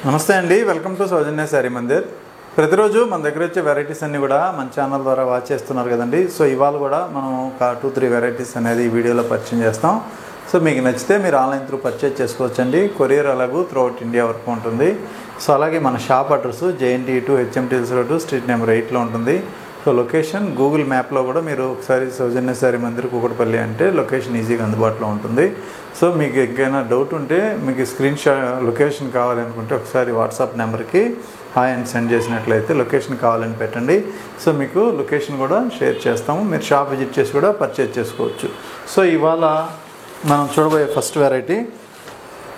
నమస్తే అండి, welcome to సౌజన్య శారీ మందిర్. ప్రతిరోజు మన దగ్గర వచ్చే వెరైటీస్ అన్నీ కూడా మన ఛానల్ ద్వారా వాచ్ చేస్తున్నారు కదండి. సో ఇవాళ కూడా మనం ఒక 2-3 వెరైటీస్ అనేది ఈ వీడియోలో పరిచయం చేస్తాం. సో మీకు నచ్చితే మీరు ఆన్లైన్ త్రూ పర్చేజ్ చేసుకోవచ్చండి. కొరియర్ అలాగూ త్రూఅవుట్ ఇండియా వరకు ఉంటుంది. సో అలాగే మన shop address JNT 2 HMTS road street number 8లో ఉంటుంది. సో లొకేషన్ గూగుల్ మ్యాప్లో కూడా మీరు ఒకసారి సౌజన్య శారీ మందిర్ కూకట్పల్లి అంటే లొకేషన్ ఈజీగా అందుబాటులో ఉంటుంది. సో మీకు ఎక్కడైనా డౌట్ ఉంటే మీకు స్క్రీన్ షాట్ లొకేషన్ కావాలనుకుంటే ఒకసారి వాట్సాప్ నెంబర్కి హాయ్ అని సెండ్ చేసినట్లయితే లొకేషన్ కావాలని పెట్టండి. సో మీకు లొకేషన్ కూడా షేర్ చేస్తాము. మీరు షాప్ విజిట్ చేసి కూడా పర్చేజ్ చేసుకోవచ్చు. సో ఇవాళ మనం చూడబోయే ఫస్ట్ వెరైటీ,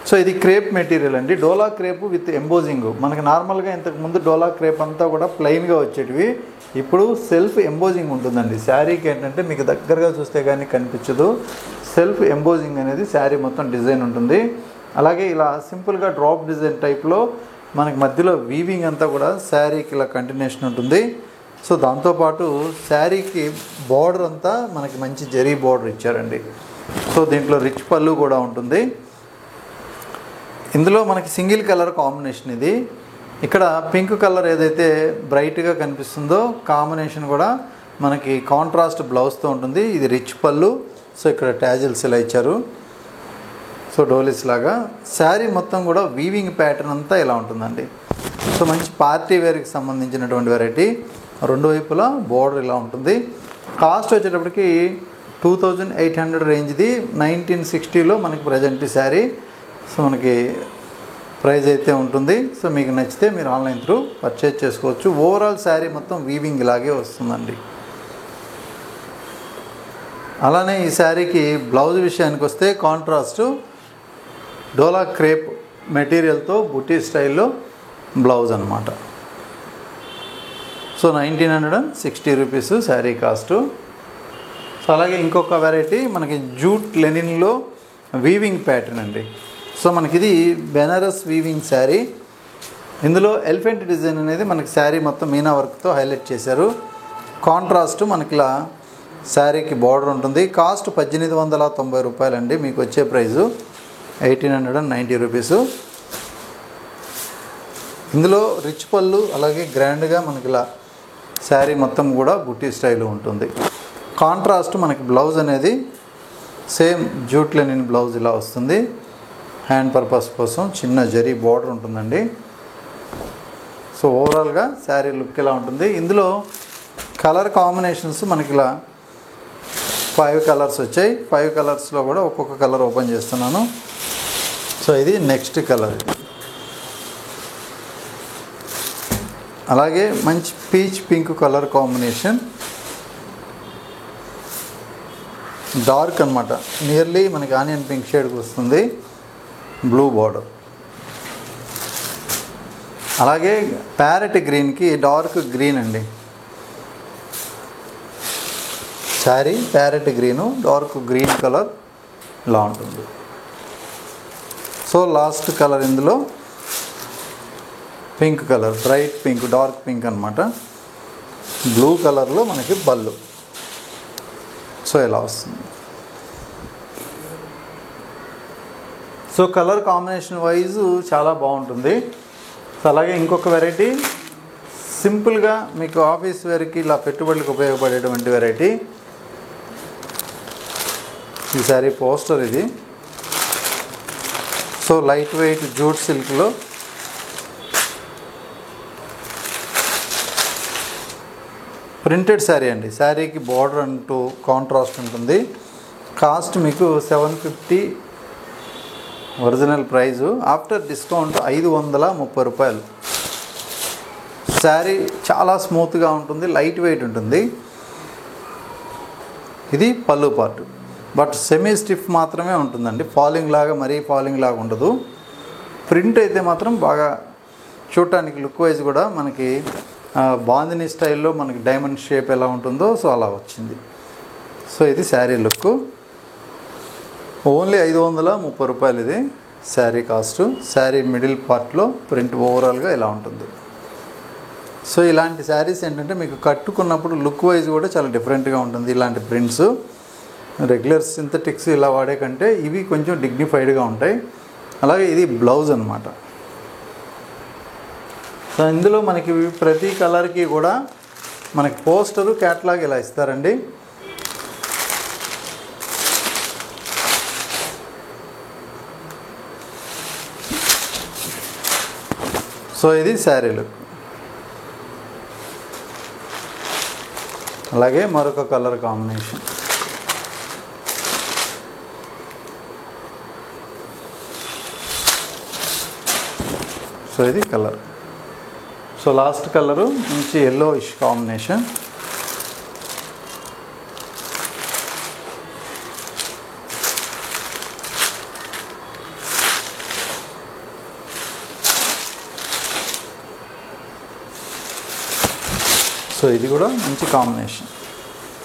సో ఇది క్రేప్ మెటీరియల్ అండి. డోలా క్రేప్ విత్ ఎంబోజింగ్. మనకి నార్మల్గా ఇంతకుముందు డోలా క్రేప్ అంతా కూడా ప్లెయిన్గా వచ్చేటివి, ఇప్పుడు సెల్ఫ్ ఎంబోజింగ్ ఉంటుందండి. శారీకి ఏంటంటే మీకు దగ్గరగా చూస్తే కానీ కనిపించదు, సెల్ఫ్ ఎంబోజింగ్ అనేది శారీ మొత్తం డిజైన్ ఉంటుంది. అలాగే ఇలా సింపుల్గా డ్రాప్ డిజైన్ టైప్లో మనకి మధ్యలో వీవింగ్ అంతా కూడా శారీకి ఇలా కంటిన్యూషన్ ఉంటుంది. సో దాంతోపాటు శారీకి బార్డర్ అంతా మనకి మంచి జరీ బార్డర్ ఇచ్చారండి. సో దీంట్లో రిచ్ పళ్ళు కూడా ఉంటుంది. ఇందులో మనకి సింగిల్ కలర్ కాంబినేషన్ ఇది. ఇక్కడ పింక్ కలర్ ఏదైతే బ్రైట్గా కనిపిస్తుందో కాంబినేషన్ కూడా మనకి కాంట్రాస్ట్ బ్లౌజ్తో ఉంటుంది. ఇది రిచ్ పళ్ళు. సో ఇక్కడ ట్యాజిల్స్ ఇలా ఇచ్చారు, సో డోలీస్ లాగా. శారీ మొత్తం కూడా వీవింగ్ ప్యాటర్న్ అంతా ఇలా ఉంటుందండి. సో మంచి పార్టీ వేర్కి సంబంధించినటువంటి వెరైటీ. రెండు వైపులా బోర్డర్ ఇలా ఉంటుంది. కాస్ట్ వచ్చేటప్పటికి 2800 రేంజ్ది. 1960లో మనకి ప్రజెంట్ శారీ. సో మనకి ప్రైస్ అయితే ఉంటుంది. సో మీకు నచ్చితే మీరు ఆన్లైన్ త్రూ పర్చేజ్ చేసుకోవచ్చు. ఓవరాల్ శారీ మొత్తం వీవింగ్ ఇలాగే వస్తుందండి. అలానే ఈ శారీకి బ్లౌజ్ విషయానికి వస్తే కాంట్రాస్ట్ డోలా క్రేప్ మెటీరియల్తో బుటీ స్టైల్లో బ్లౌజ్ అనమాట. So 1960 rupees sari cost. So అలాగే ఇంకొక వెరైటీ మనకి జూట్ లెనిన్లో వీవింగ్ ప్యాటర్న్ అండి. సో మనకి ఇది బెనారస్ వీవింగ్ శారీ. ఇందులో ఎలిఫెంట్ డిజైన్ అనేది మనకి శారీ మొత్తం మీనా వర్క్తో హైలైట్ చేశారు. కాంట్రాస్ట్ మనకి ఇలా శారీకి బార్డర్ ఉంటుంది. కాస్ట్ 1890 రూపాయలండి. మీకు వచ్చే ప్రైజు 1890 రూపీసు. ఇందులో రిచ్ పళ్ళు అలాగే గ్రాండ్గా మనకి ఇలా శారీ మొత్తం కూడా బుట్టి స్టైల్ ఉంటుంది. కాంట్రాస్ట్ మనకి బ్లౌజ్ అనేది సేమ్ జూట్ లెనిన్ బ్లౌజ్ ఇలా వస్తుంది. హ్యాండ్ పర్పస్ కోసం చిన్న జరీ బార్డర్ ఉంటుందండి. సో ఓవరాల్గా శారీ లుక్ ఇలా ఉంటుంది. ఇందులో కలర్ కాంబినేషన్స్ మనకి ఇలా 5 కలర్స్ వచ్చాయి. 5 కలర్స్లో కూడా ఒక్కొక్క కలర్ ఓపెన్ చేస్తున్నాను. సో ఇది నెక్స్ట్ కలర్. అలాగే మంచి peach pink colour combination, dark అనమాట, నియర్లీ మనకి ఆనియన్ పింక్ షేడ్కి వస్తుంది. Blue border. అలాగే ప్యారెట్ గ్రీన్కి డార్క్ గ్రీన్ అండి. Sari parrot green dark green colour ఇలా ఉంటుంది. సో లాస్ట్ కలర్ ఇందులో pink colour, bright pink, dark pink అనమాట. బ్లూ కలర్లో మనకి పళ్ళు. సో ఇలా వస్తుంది. సో కలర్ కాంబినేషన్ వైజ్ చాలా బాగుంటుంది. సో అలాగే ఇంకొక వెరైటీ సింపుల్గా మీకు ఆఫీస్ వేర్కి ఇలా పెట్టుబడులకు ఉపయోగపడేటువంటి వెరైటీ. ఈ శారీ పోస్టర్ ఇది. సో లైట్ వెయిట్ జూట్ సిల్క్లో ప్రింటెడ్ శారీ అండి. శారీకి బార్డర్ అంటూ కాంట్రాస్ట్ ఉంటుంది. కాస్ట్ మీకు 750 ఒరిజినల్ ప్రైజు. ఆఫ్టర్ డిస్కౌంట్ 530 రూపాయలు. శారీ చాలా స్మూత్గా ఉంటుంది, లైట్ వెయిట్ ఉంటుంది. ఇది పళ్ళు పార్ట్, బట్ సెమీ స్టిఫ్ మాత్రమే ఉంటుందండి. ఫాలింగ్ లాగా మరీ ఫాలింగ్ లాగా ఉండదు. ప్రింట్ అయితే మాత్రం బాగా చూడటానికి లుక్ వైజ్ కూడా మనకి బాందిని స్టైల్లో మనకి డైమండ్ షేప్ ఎలా ఉంటుందో సో అలా వచ్చింది. సో ఇది శారీ లుక్. ఓన్లీ 530 రూపాయలు ఇది శారీ కాస్ట్. శారీ మిడిల్ పార్ట్లో ప్రింట్ ఓవరాల్గా ఇలా ఉంటుంది. సో ఇలాంటి శారీస్ ఏంటంటే మీకు కట్టుకున్నప్పుడు లుక్ వైజ్ కూడా చాలా డిఫరెంట్గా ఉంటుంది. ఇలాంటి ప్రింట్స్ రెగ్యులర్ సింథటిక్స్ ఇలా వాడే కంటే ఇవి కొంచెం డిగ్నిఫైడ్గా ఉంటాయి. అలాగే ఇది బ్లౌజ్ అనమాట. సో ఇందులో మనకి ప్రతి కలర్కి కూడా మనకి పోస్టరు క్యాటలాగ్ ఇలా ఇస్తారండి. సో ఇది శారీ లుక్. అలాగే మరొక కలర్ కాంబినేషన్. సో ఇది కలర్. సో లాస్ట్ కలరు మంచి ఎల్లోయిష్ కాంబినేషన్. సో ఇది కూడా మంచి కాంబినేషన్.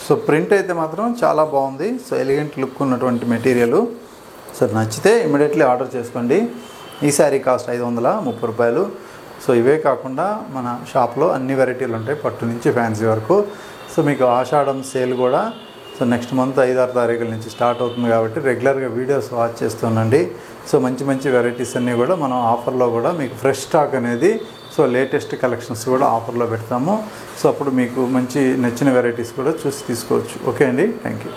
సో ప్రింట్ అయితే మాత్రం చాలా బాగుంది. సో ఎలిగెంట్ లుక్ ఉన్నటువంటి మెటీరియల్. సో నచ్చితే ఇమీడియట్లీ ఆర్డర్ చేసుకోండి. ఈ శారీ కాస్ట్ 530 రూపాయలు. సో ఇవే కాకుండా మన షాప్లో అన్ని వెరైటీలు ఉంటాయి, పట్టు నుంచి ఫ్యాన్సీ వరకు. సో మీకు ఆషాఢం సేల్ కూడా సో నెక్స్ట్ మంత్ 5-6 తారీఖుల నుంచి స్టార్ట్ అవుతుంది కాబట్టి రెగ్యులర్గా వీడియోస్ వాచ్ చేస్తుండండి. సో మంచి మంచి వెరైటీస్ అన్నీ కూడా మనం ఆఫర్లో కూడా మీకు ఫ్రెష్ స్టాక్ అనేది సో లేటెస్ట్ కలెక్షన్స్ కూడా ఆఫర్లో పెడతాము. సో అప్పుడు మీకు మంచి నచ్చిన వెరైటీస్ కూడా చూసి తీసుకోవచ్చు. ఓకే అండి, థ్యాంక్ యూ.